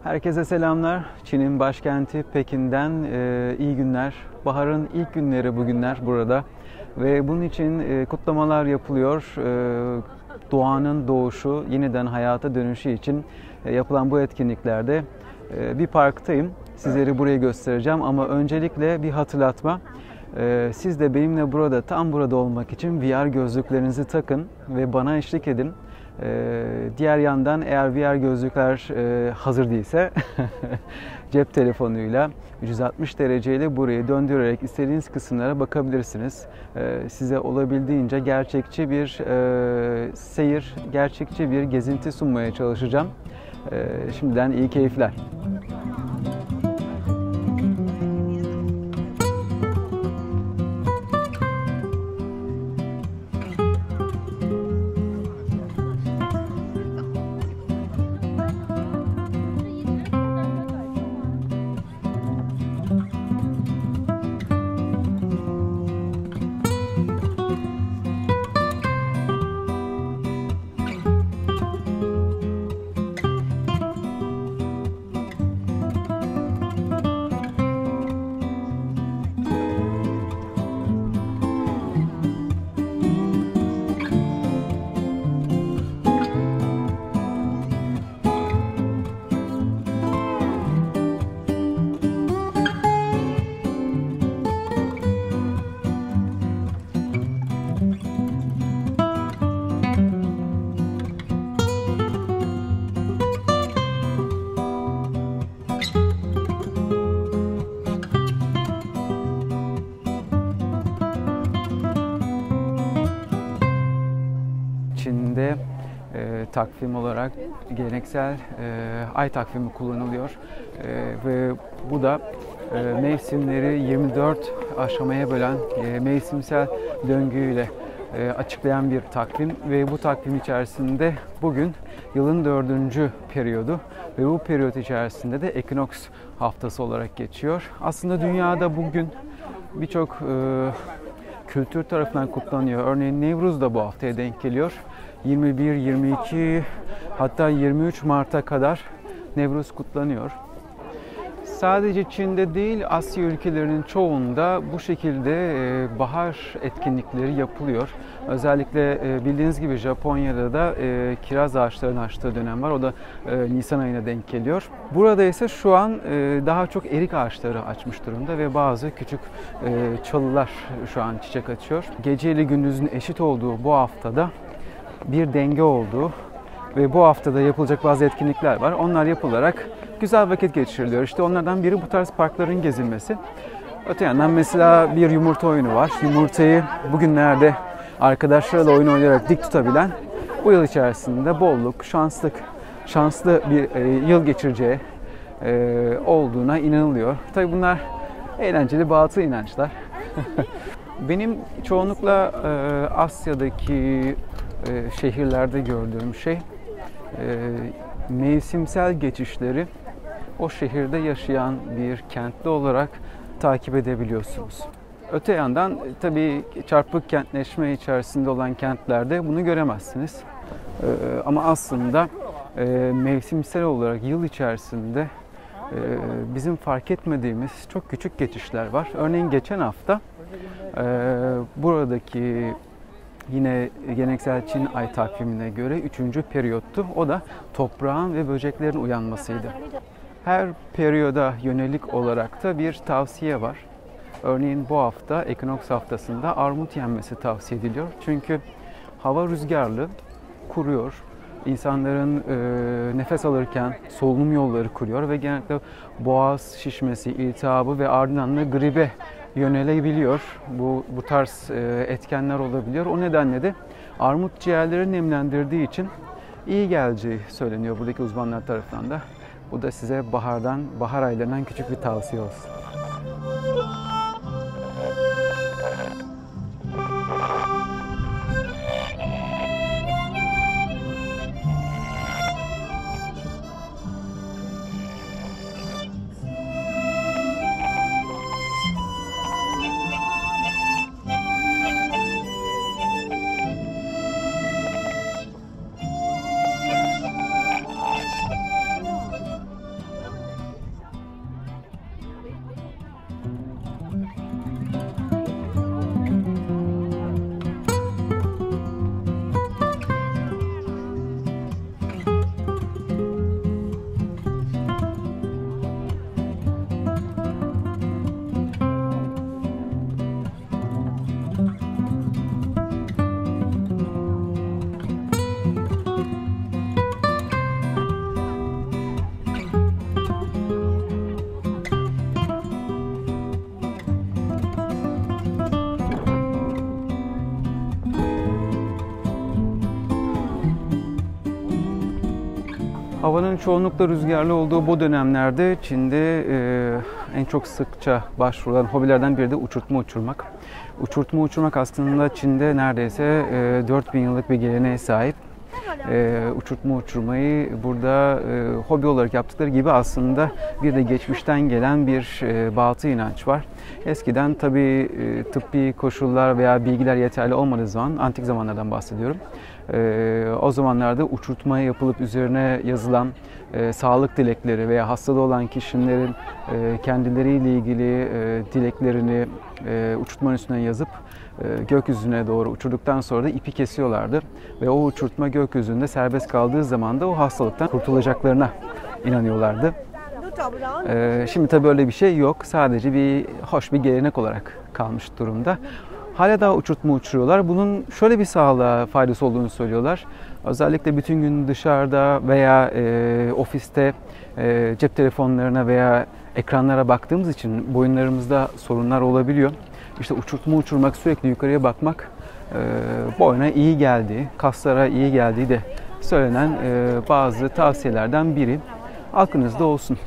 Herkese selamlar. Çin'in başkenti Pekin'den iyi günler. Baharın ilk günleri bugünler burada ve bunun için kutlamalar yapılıyor. Doğanın doğuşu, yeniden hayata dönüşü için yapılan bu etkinliklerde bir parktayım. Sizleri buraya göstereceğim ama öncelikle bir hatırlatma. Siz de benimle burada, tam burada olmak için VR gözlüklerinizi takın ve bana eşlik edin. Diğer yandan eğer VR gözlükler hazır değilse cep telefonuyla 360 dereceyle burayı döndürerek istediğiniz kısımlara bakabilirsiniz. Size olabildiğince gerçekçi bir seyir, gerçekçi bir gezinti sunmaya çalışacağım. Şimdiden iyi keyifler. Çin'de takvim olarak geleneksel ay takvimi kullanılıyor ve bu da mevsimleri 24 aşamaya bölen mevsimsel döngüyle açıklayan bir takvim ve bu takvim içerisinde bugün yılın 4. periyodu ve bu periyot içerisinde de ekinoks haftası olarak geçiyor. Aslında dünyada bugün birçok kültür tarafından kutlanıyor. Örneğin Nevruz da bu haftaya denk geliyor. 21, 22 hatta 23 Mart'a kadar Nevruz kutlanıyor. Sadece Çin'de değil, Asya ülkelerinin çoğunda bu şekilde bahar etkinlikleri yapılıyor. Özellikle bildiğiniz gibi Japonya'da da kiraz ağaçlarının açtığı dönem var. O da Nisan ayına denk geliyor. Burada ise şu an daha çok erik ağaçları açmış durumda ve bazı küçük çalılar şu an çiçek açıyor. Gece ile gündüzün eşit olduğu bu haftada bir denge olduğu ve bu haftada yapılacak bazı etkinlikler var. Onlar yapılarak güzel vakit geçiriliyor. İşte onlardan biri bu tarz parkların gezilmesi. Öte yandan mesela bir yumurta oyunu var. Yumurtayı bugünlerde arkadaşlarla oyun oynayarak dik tutabilen bu yıl içerisinde bolluk, şanslı bir yıl geçireceği olduğuna inanılıyor. Tabii bunlar eğlenceli batıl inançlar. Benim çoğunlukla Asya'daki şehirlerde gördüğüm şey mevsimsel geçişleri o şehirde yaşayan bir kentli olarak takip edebiliyorsunuz. Öte yandan tabii çarpık kentleşme içerisinde olan kentlerde bunu göremezsiniz. Ama aslında mevsimsel olarak yıl içerisinde bizim fark etmediğimiz çok küçük geçişler var. Örneğin geçen hafta buradaki yine geleneksel Çin ay takvimine göre 3. periyottu. O da toprağın ve böceklerin uyanmasıydı. Her periyoda yönelik olarak da bir tavsiye var. Örneğin bu hafta ekinoks haftasında armut yenmesi tavsiye ediliyor. Çünkü hava rüzgarlı, kuruyor. İnsanların nefes alırken solunum yolları kuruyor ve genellikle boğaz şişmesi, iltihabı ve ardından da gribe yönelebiliyor. Bu tarz etkenler olabiliyor. O nedenle de armut ciğerleri nemlendirdiği için iyi geleceği söyleniyor buradaki uzmanlar tarafından da. Bu da size bahar aylarından küçük bir tavsiye olsun. Havanın çoğunlukla rüzgarlı olduğu bu dönemlerde Çin'de en çok sıkça başvurulan hobilerden biri de uçurtma uçurmak. Uçurtma uçurmak aslında Çin'de neredeyse 4000 yıllık bir geleneğe sahip. Uçurtma uçurmayı burada hobi olarak yaptıkları gibi aslında bir de geçmişten gelen bir batı inanç var. Eskiden tabii tıbbi koşullar veya bilgiler yeterli olmadığı zaman, antik zamanlardan bahsediyorum. O zamanlarda uçurtma yapılıp üzerine yazılan sağlık dilekleri veya hastalığı olan kişilerin kendileriyle ilgili dileklerini uçurtmanın üstüne yazıp gökyüzüne doğru uçurduktan sonra da ipi kesiyorlardı. Ve o uçurtma gökyüzünde serbest kaldığı zaman da o hastalıktan kurtulacaklarına inanıyorlardı. Şimdi tabii öyle bir şey yok. Sadece hoş bir gelenek olarak kalmış durumda. Hala daha uçurtma uçuruyorlar. Bunun şöyle bir sağlığa faydası olduğunu söylüyorlar. Özellikle bütün gün dışarıda veya ofiste cep telefonlarına veya ekranlara baktığımız için boyunlarımızda sorunlar olabiliyor. İşte uçurtma uçurmak, sürekli yukarıya bakmak boyuna iyi geldiği, kaslara iyi geldiği de söylenen bazı tavsiyelerden biri. Aklınızda olsun.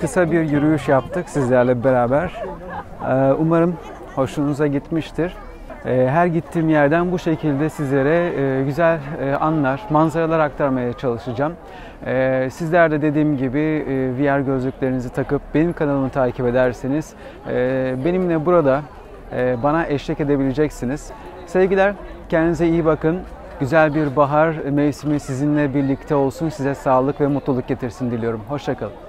Kısa bir yürüyüş yaptık sizlerle beraber. Umarım hoşunuza gitmiştir. Her gittiğim yerden bu şekilde sizlere güzel anlar, manzaralar aktarmaya çalışacağım. Sizler de dediğim gibi VR gözlüklerinizi takıp benim kanalımı takip ederseniz benimle burada bana eşlik edebileceksiniz. Sevgiler, kendinize iyi bakın. Güzel bir bahar mevsimi sizinle birlikte olsun. Size sağlık ve mutluluk getirsin diliyorum. Hoşça kalın.